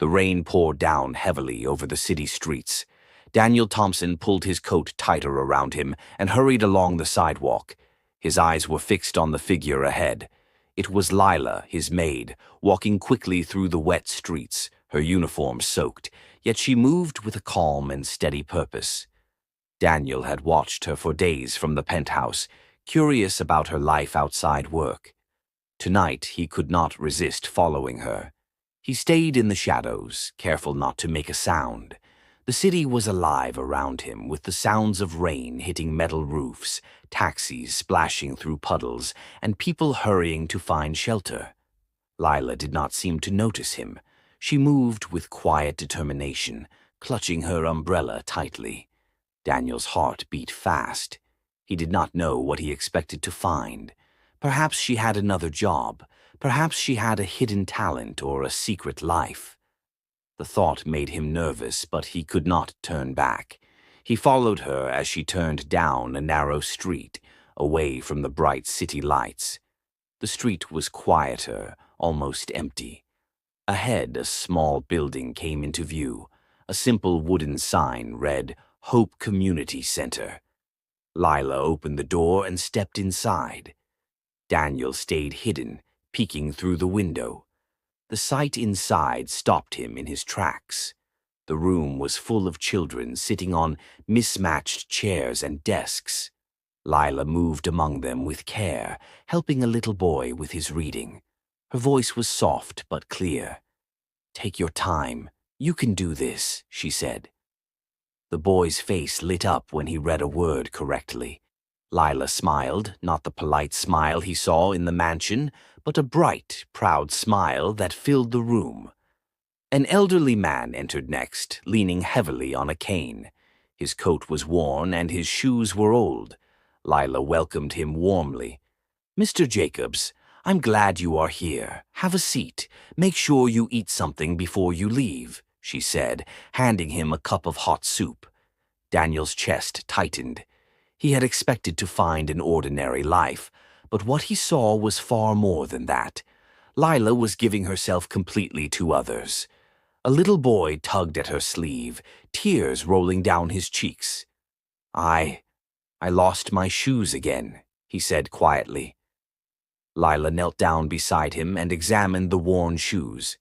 The rain poured down heavily over the city streets. Daniel Thompson pulled his coat tighter around him and hurried along the sidewalk. His eyes were fixed on the figure ahead. It was Lila, his maid, walking quickly through the wet streets, her uniform soaked, yet she moved with a calm and steady purpose. Daniel had watched her for days from the penthouse, curious about her life outside work. Tonight he could not resist following her. He stayed in the shadows, careful not to make a sound. The city was alive around him, with the sounds of rain hitting metal roofs, taxis splashing through puddles, and people hurrying to find shelter. Lila did not seem to notice him. She moved with quiet determination, clutching her umbrella tightly. Daniel's heart beat fast. He did not know what he expected to find. Perhaps she had another job. Perhaps she had a hidden talent or a secret life. The thought made him nervous, but he could not turn back. He followed her as she turned down a narrow street, away from the bright city lights. The street was quieter, almost empty. Ahead, a small building came into view. A simple wooden sign read, "Hope Community Center." Lila opened the door and stepped inside. Daniel stayed hidden, peeking through the window. The sight inside stopped him in his tracks. The room was full of children sitting on mismatched chairs and desks. Lila moved among them with care, helping a little boy with his reading. Her voice was soft but clear. "Take your time. You can do this," she said. The boy's face lit up when he read a word correctly. Lila smiled, not the polite smile he saw in the mansion, but a bright, proud smile that filled the room. An elderly man entered next, leaning heavily on a cane. His coat was worn and his shoes were old. Lila welcomed him warmly. "Mr. Jacobs, I'm glad you are here. Have a seat. Make sure you eat something before you leave," she said, handing him a cup of hot soup. Daniel's chest tightened. He had expected to find an ordinary life, but what he saw was far more than that. Lila was giving herself completely to others. A little boy tugged at her sleeve, tears rolling down his cheeks. I lost my shoes again," he said quietly. Lila knelt down beside him and examined the worn shoes.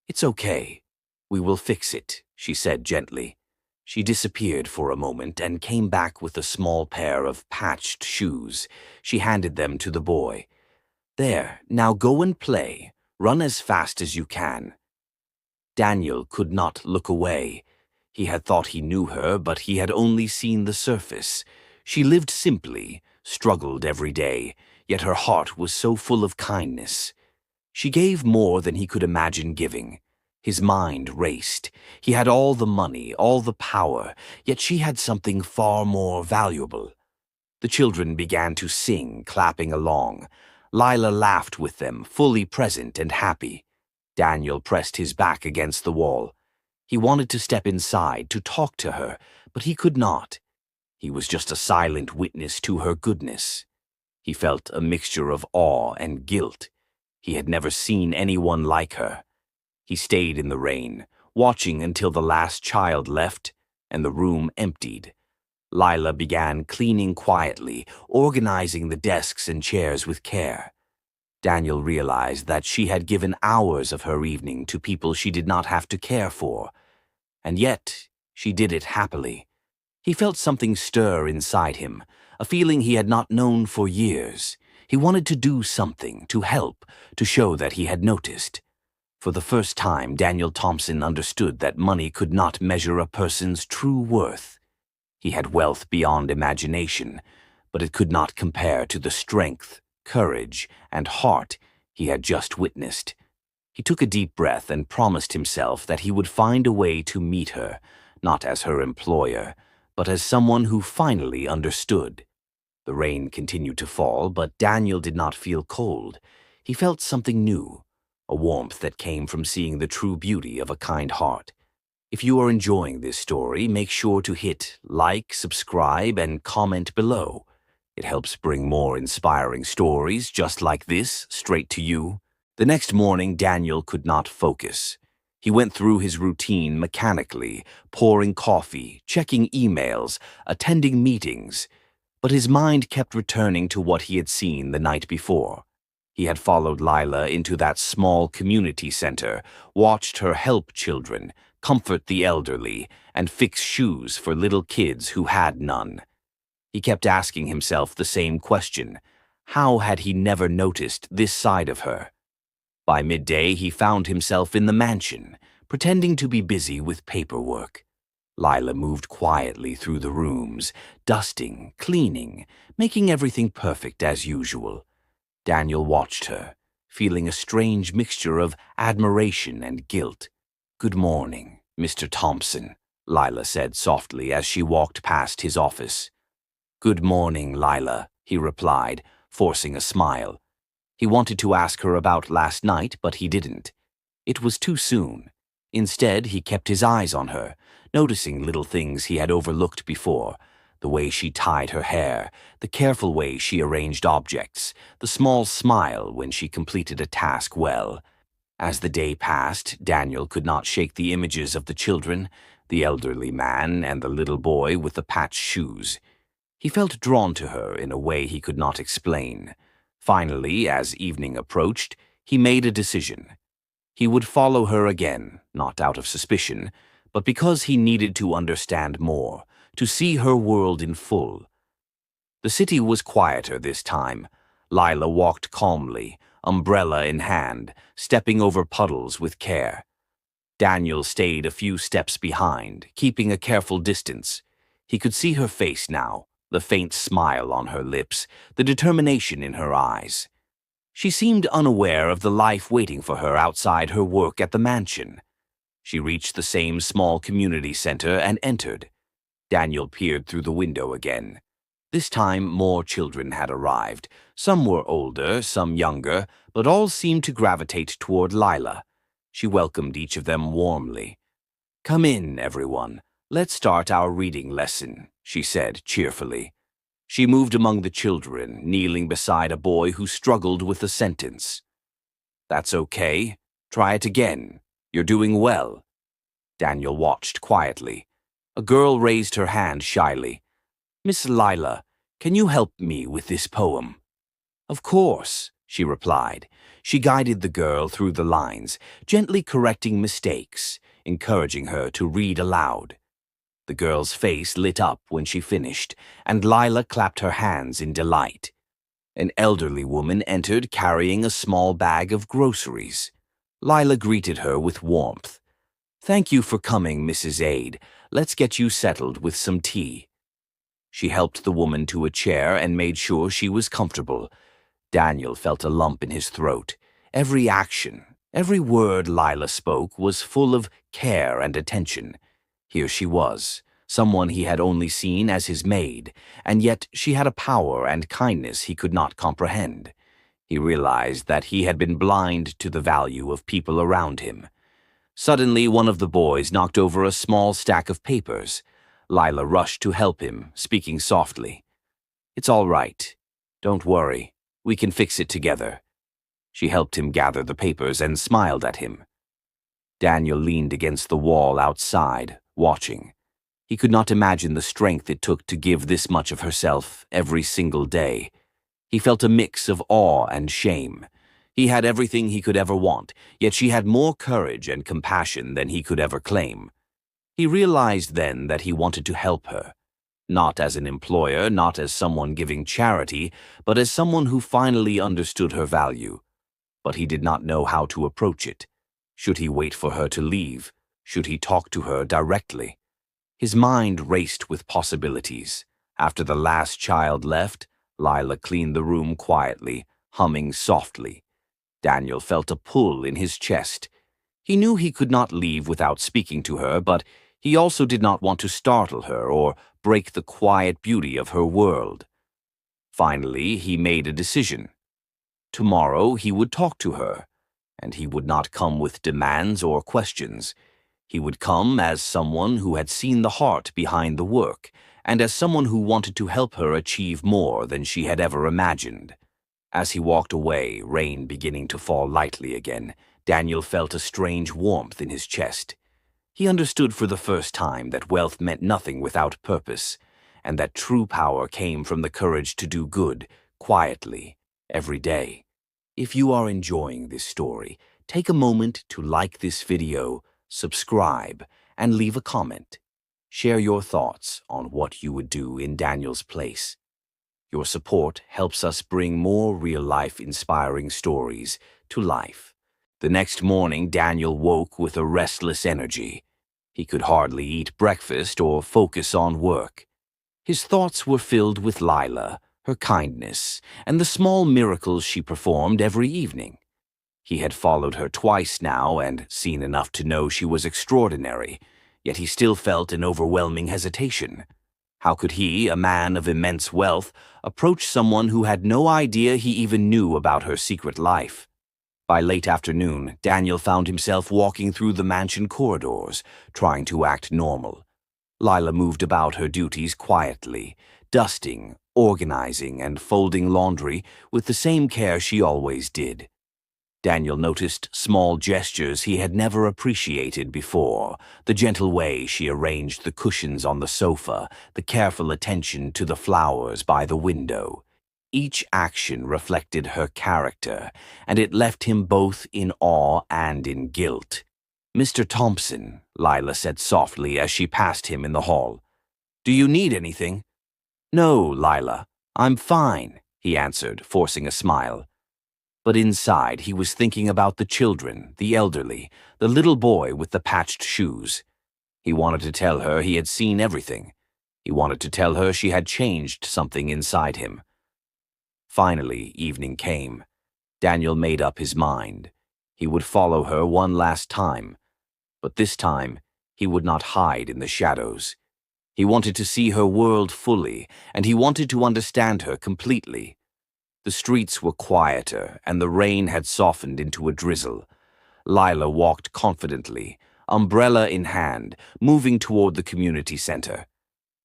"It's okay. We will fix it," she said gently. She disappeared for a moment and came back with a small pair of patched shoes. She handed them to the boy. "There, now go and play. Run as fast as you can." Daniel could not look away. He had thought he knew her, but he had only seen the surface. She lived simply, struggled every day, yet her heart was so full of kindness. She gave more than he could imagine giving. His mind raced. He had all the money, all the power, yet she had something far more valuable. The children began to sing, clapping along. Lila laughed with them, fully present and happy. Daniel pressed his back against the wall. He wanted to step inside, to talk to her, but he could not. He was just a silent witness to her goodness. He felt a mixture of awe and guilt. He had never seen anyone like her. He stayed in the rain, watching until the last child left and the room emptied. Lila began cleaning quietly, organizing the desks and chairs with care. Daniel realized that she had given hours of her evening to people she did not have to care for. And yet, she did it happily. He felt something stir inside him, a feeling he had not known for years. He wanted to do something, to help, to show that he had noticed. For the first time, Daniel Thompson understood that money could not measure a person's true worth. He had wealth beyond imagination, but it could not compare to the strength, courage, and heart he had just witnessed. He took a deep breath and promised himself that he would find a way to meet her, not as her employer, but as someone who finally understood. The rain continued to fall, but Daniel did not feel cold. He felt something new, a warmth that came from seeing the true beauty of a kind heart. If you are enjoying this story, make sure to hit like, subscribe, and comment below. It helps bring more inspiring stories just like this straight to you. The next morning, Daniel could not focus. He went through his routine mechanically, pouring coffee, checking emails, attending meetings, but his mind kept returning to what he had seen the night before. He had followed Lila into that small community center, watched her help children, comfort the elderly, and fix shoes for little kids who had none. He kept asking himself the same question. How had he never noticed this side of her? By midday, he found himself in the mansion, pretending to be busy with paperwork. Lila moved quietly through the rooms, dusting, cleaning, making everything perfect as usual. Daniel watched her, feeling a strange mixture of admiration and guilt. "Good morning, Mr. Thompson," Lila said softly as she walked past his office. "Good morning, Lila," he replied, forcing a smile. He wanted to ask her about last night, but he didn't. It was too soon. Instead, he kept his eyes on her, noticing little things he had overlooked before. The way she tied her hair, the careful way she arranged objects, the small smile when she completed a task well. As the day passed, Daniel could not shake the images of the children, the elderly man and the little boy with the patched shoes. He felt drawn to her in a way he could not explain. Finally, as evening approached, he made a decision. He would follow her again, not out of suspicion, but because he needed to understand more, to see her world in full. The city was quieter this time. Lila walked calmly, umbrella in hand, stepping over puddles with care. Daniel stayed a few steps behind, keeping a careful distance. He could see her face now, the faint smile on her lips, the determination in her eyes. She seemed unaware of the life waiting for her outside her work at the mansion. She reached the same small community center and entered. Daniel peered through the window again. This time more children had arrived. Some were older, some younger, but all seemed to gravitate toward Lila. She welcomed each of them warmly. "Come in, everyone. Let's start our reading lesson," she said cheerfully. She moved among the children, kneeling beside a boy who struggled with a sentence. "That's okay. Try it again. You're doing well." Daniel watched quietly. A girl raised her hand shyly. "Miss Lila, can you help me with this poem?" "Of course," she replied. She guided the girl through the lines, gently correcting mistakes, encouraging her to read aloud. The girl's face lit up when she finished, and Lila clapped her hands in delight. An elderly woman entered carrying a small bag of groceries. Lila greeted her with warmth. "Thank you for coming, Mrs. Aid. Let's get you settled with some tea." She helped the woman to a chair and made sure she was comfortable. Daniel felt a lump in his throat. Every action, every word Lila spoke was full of care and attention. Here she was, someone he had only seen as his maid, and yet she had a power and kindness he could not comprehend. He realized that he had been blind to the value of people around him. Suddenly, one of the boys knocked over a small stack of papers. Lila rushed to help him, speaking softly. "It's all right. Don't worry. We can fix it together." She helped him gather the papers and smiled at him. Daniel leaned against the wall outside, watching. He could not imagine the strength it took to give this much of herself every single day. He felt a mix of awe and shame. He had everything he could ever want, yet she had more courage and compassion than he could ever claim. He realized then that he wanted to help her. Not as an employer, not as someone giving charity, but as someone who finally understood her value. But he did not know how to approach it. Should he wait for her to leave? Should he talk to her directly? His mind raced with possibilities. After the last child left, Lila cleaned the room quietly, humming softly. Daniel felt a pull in his chest. He knew he could not leave without speaking to her, but he also did not want to startle her or break the quiet beauty of her world. Finally, he made a decision. Tomorrow he would talk to her, and he would not come with demands or questions. He would come as someone who had seen the heart behind the work, and as someone who wanted to help her achieve more than she had ever imagined. As he walked away, rain beginning to fall lightly again, Daniel felt a strange warmth in his chest. He understood for the first time that wealth meant nothing without purpose, and that true power came from the courage to do good, quietly, every day. If you are enjoying this story, take a moment to like this video, subscribe, and leave a comment. Share your thoughts on what you would do in Daniel's place. Your support helps us bring more real-life inspiring stories to life. The next morning, Daniel woke with a restless energy. He could hardly eat breakfast or focus on work. His thoughts were filled with Lila, her kindness, and the small miracles she performed every evening. He had followed her twice now and seen enough to know she was extraordinary, yet he still felt an overwhelming hesitation. How could he, a man of immense wealth, approach someone who had no idea he even knew about her secret life? By late afternoon, Daniel found himself walking through the mansion corridors, trying to act normal. Lila moved about her duties quietly, dusting, organizing, and folding laundry with the same care she always did. Daniel noticed small gestures he had never appreciated before, the gentle way she arranged the cushions on the sofa, the careful attention to the flowers by the window. Each action reflected her character, and it left him both in awe and in guilt. "Mr. Thompson," Lila said softly as she passed him in the hall. "Do you need anything?" "No, Lila, I'm fine," he answered, forcing a smile. But inside, he was thinking about the children, the elderly, the little boy with the patched shoes. He wanted to tell her he had seen everything. He wanted to tell her she had changed something inside him. Finally, evening came. Daniel made up his mind. He would follow her one last time. But this time, he would not hide in the shadows. He wanted to see her world fully, and he wanted to understand her completely. The streets were quieter, and the rain had softened into a drizzle. Lila walked confidently, umbrella in hand, moving toward the community center.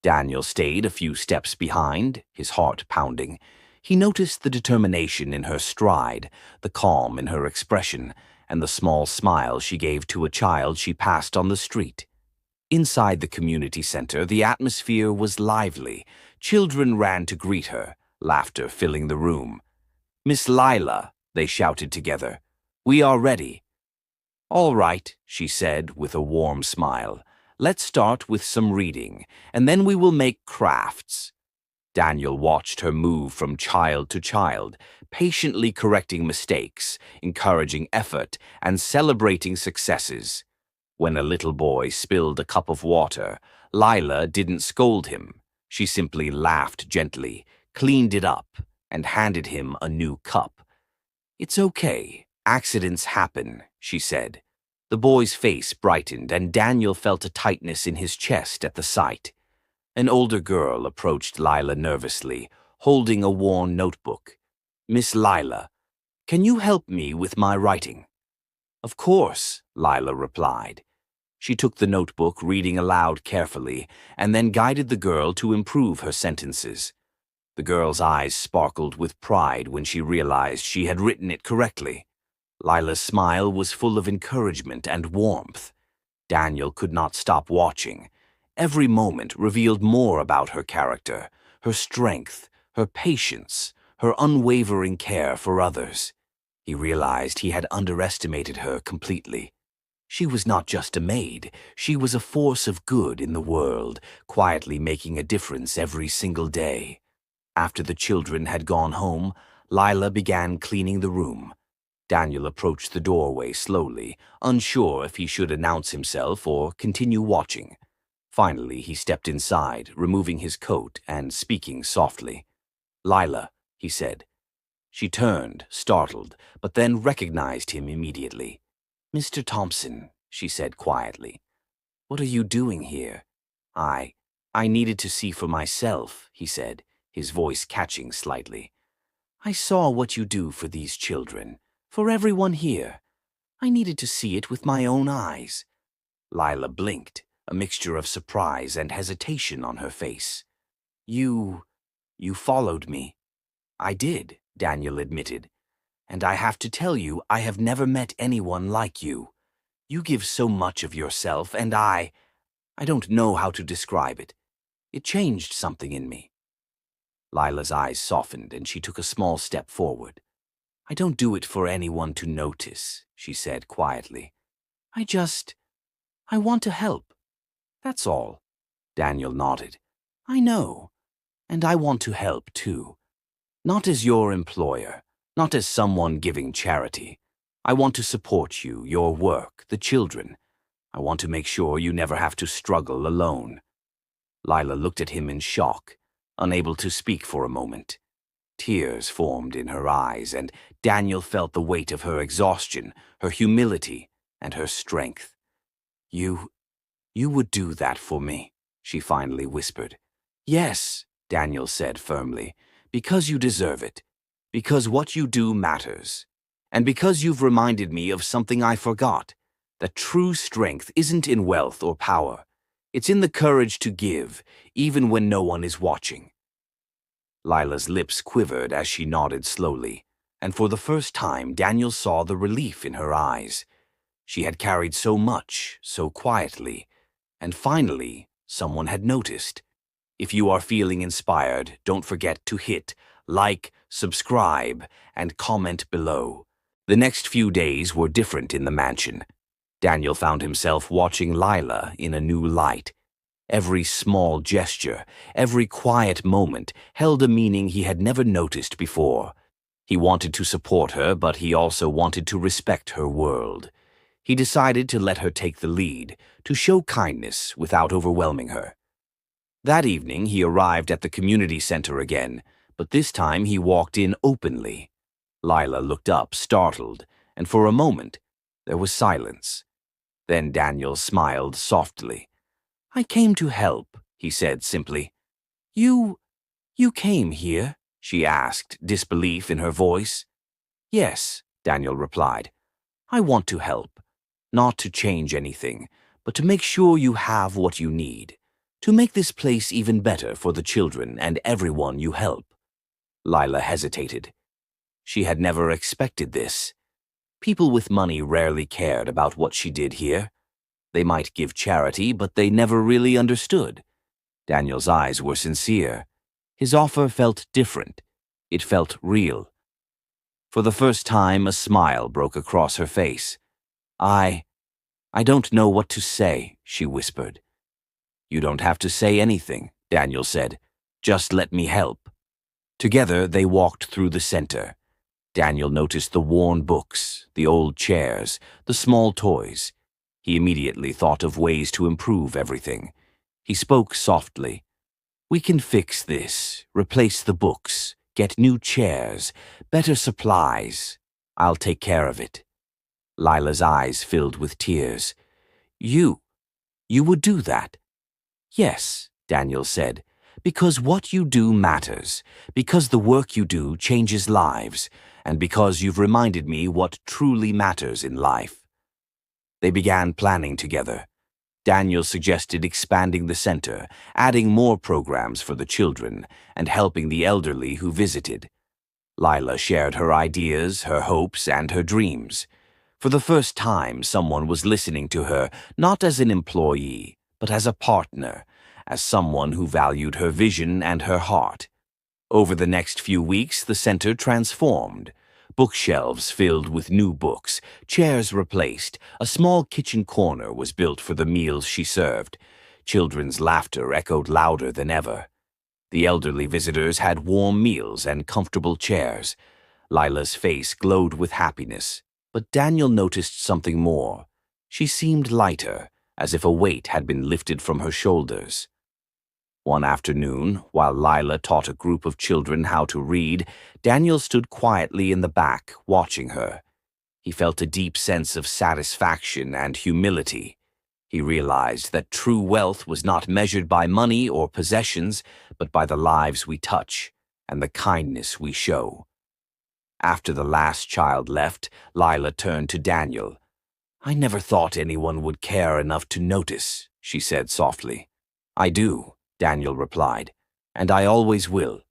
Daniel stayed a few steps behind, his heart pounding. He noticed the determination in her stride, the calm in her expression, and the small smile she gave to a child she passed on the street. Inside the community center, the atmosphere was lively. Children ran to greet her, laughter filling the room. "Miss Lila," they shouted together. "We are ready." "All right," she said with a warm smile. "Let's start with some reading, and then we will make crafts." Daniel watched her move from child to child, patiently correcting mistakes, encouraging effort, and celebrating successes. When a little boy spilled a cup of water, Lila didn't scold him. She simply laughed gently, cleaned it up, and handed him a new cup. "It's okay. Accidents happen," she said. The boy's face brightened, and Daniel felt a tightness in his chest at the sight. An older girl approached Lila nervously, holding a worn notebook. "Miss Lila, can you help me with my writing?" "Of course," Lila replied. She took the notebook, reading aloud carefully, and then guided the girl to improve her sentences. The girl's eyes sparkled with pride when she realized she had written it correctly. Lila's smile was full of encouragement and warmth. Daniel could not stop watching. Every moment revealed more about her character, her strength, her patience, her unwavering care for others. He realized he had underestimated her completely. She was not just a maid, she was a force of good in the world, quietly making a difference every single day. After the children had gone home, Lila began cleaning the room. Daniel approached the doorway slowly, unsure if he should announce himself or continue watching. Finally, he stepped inside, removing his coat and speaking softly. "Lila," he said. She turned, startled, but then recognized him immediately. "Mr. Thompson," she said quietly. "What are you doing here?" I needed to see for myself," he said, his voice catching slightly. "I saw what you do for these children, for everyone here. I needed to see it with my own eyes." Lila blinked, a mixture of surprise and hesitation on her face. You followed me." "I did," Daniel admitted. And I have to tell you, I have never met anyone like you. You give so much of yourself, and I don't know how to describe it. It changed something in me." Lila's eyes softened, and she took a small step forward. "I don't do it for anyone to notice," she said quietly. I want to help. That's all." Daniel nodded. "I know. And I want to help, too. Not as your employer, not as someone giving charity. I want to support you, your work, the children. I want to make sure you never have to struggle alone." Lila looked at him in shock, unable to speak for a moment. Tears formed in her eyes, and Daniel felt the weight of her exhaustion, her humility, and her strength. You would do that for me," she finally whispered. "Yes," Daniel said firmly, "because you deserve it. Because what you do matters. And because you've reminded me of something I forgot, that true strength isn't in wealth or power. It's in the courage to give, even when no one is watching." Lila's lips quivered as she nodded slowly, and for the first time Daniel saw the relief in her eyes. She had carried so much, so quietly, and finally, someone had noticed. If you are feeling inspired, don't forget to hit like, subscribe, and comment below. The next few days were different in the mansion. Daniel found himself watching Lila in a new light. Every small gesture, every quiet moment held a meaning he had never noticed before. He wanted to support her, but he also wanted to respect her world. He decided to let her take the lead, to show kindness without overwhelming her. That evening, he arrived at the community center again, but this time he walked in openly. Lila looked up, startled, and for a moment, there was silence. Then Daniel smiled softly. "I came to help," he said simply. You came here?" she asked, disbelief in her voice. "Yes," Daniel replied. "I want to help. Not to change anything, but to make sure you have what you need. To make this place even better for the children and everyone you help." Lila hesitated. She had never expected this. People with money rarely cared about what she did here. They might give charity, but they never really understood. Daniel's eyes were sincere. His offer felt different. It felt real. For the first time, a smile broke across her face. I don't know what to say," she whispered. "You don't have to say anything," Daniel said. "Just let me help." Together, they walked through the center. Daniel noticed the worn books, the old chairs, the small toys. He immediately thought of ways to improve everything. He spoke softly. "We can fix this, replace the books, get new chairs, better supplies. I'll take care of it." Lila's eyes filled with tears. You would do that?" "Yes," Daniel said, "because what you do matters, because the work you do changes lives, and because you've reminded me what truly matters in life." They began planning together. Daniel suggested expanding the center, adding more programs for the children, and helping the elderly who visited. Lila shared her ideas, her hopes, and her dreams. For the first time, someone was listening to her, not as an employee, but as a partner, as someone who valued her vision and her heart. Over the next few weeks, the center transformed. Bookshelves filled with new books, chairs replaced, a small kitchen corner was built for the meals she served. Children's laughter echoed louder than ever. The elderly visitors had warm meals and comfortable chairs. Lila's face glowed with happiness. But Daniel noticed something more. She seemed lighter, as if a weight had been lifted from her shoulders. One afternoon, while Lila taught a group of children how to read, Daniel stood quietly in the back, watching her. He felt a deep sense of satisfaction and humility. He realized that true wealth was not measured by money or possessions, but by the lives we touch and the kindness we show. After the last child left, Lila turned to Daniel. "I never thought anyone would care enough to notice," she said softly. "I do," Daniel replied, "and I always will."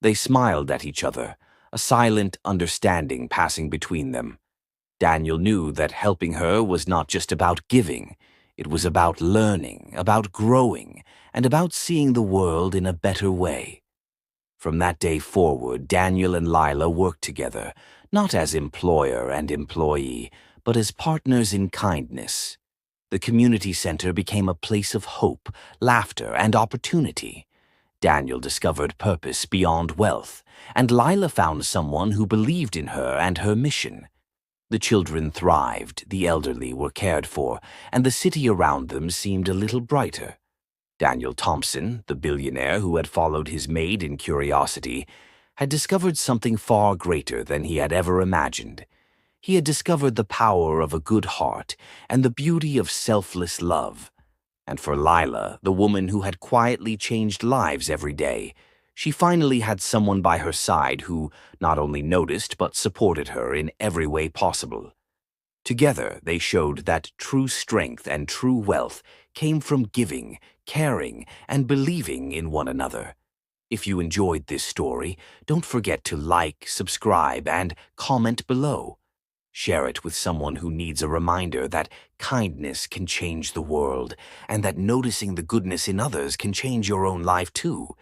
They smiled at each other, a silent understanding passing between them. Daniel knew that helping her was not just about giving. It was about learning, about growing, and about seeing the world in a better way. From that day forward, Daniel and Lila worked together, not as employer and employee, but as partners in kindness. The community center became a place of hope, laughter, and opportunity. Daniel discovered purpose beyond wealth, and Lila found someone who believed in her and her mission. The children thrived, the elderly were cared for, and the city around them seemed a little brighter. Daniel Thompson, the billionaire who had followed his maid in curiosity, had discovered something far greater than he had ever imagined. He had discovered the power of a good heart and the beauty of selfless love. And for Lila, the woman who had quietly changed lives every day, she finally had someone by her side who not only noticed but supported her in every way possible. Together, they showed that true strength and true wealth came from giving, caring, and believing in one another. If you enjoyed this story, don't forget to like, subscribe, and comment below. Share it with someone who needs a reminder that kindness can change the world and that noticing the goodness in others can change your own life too.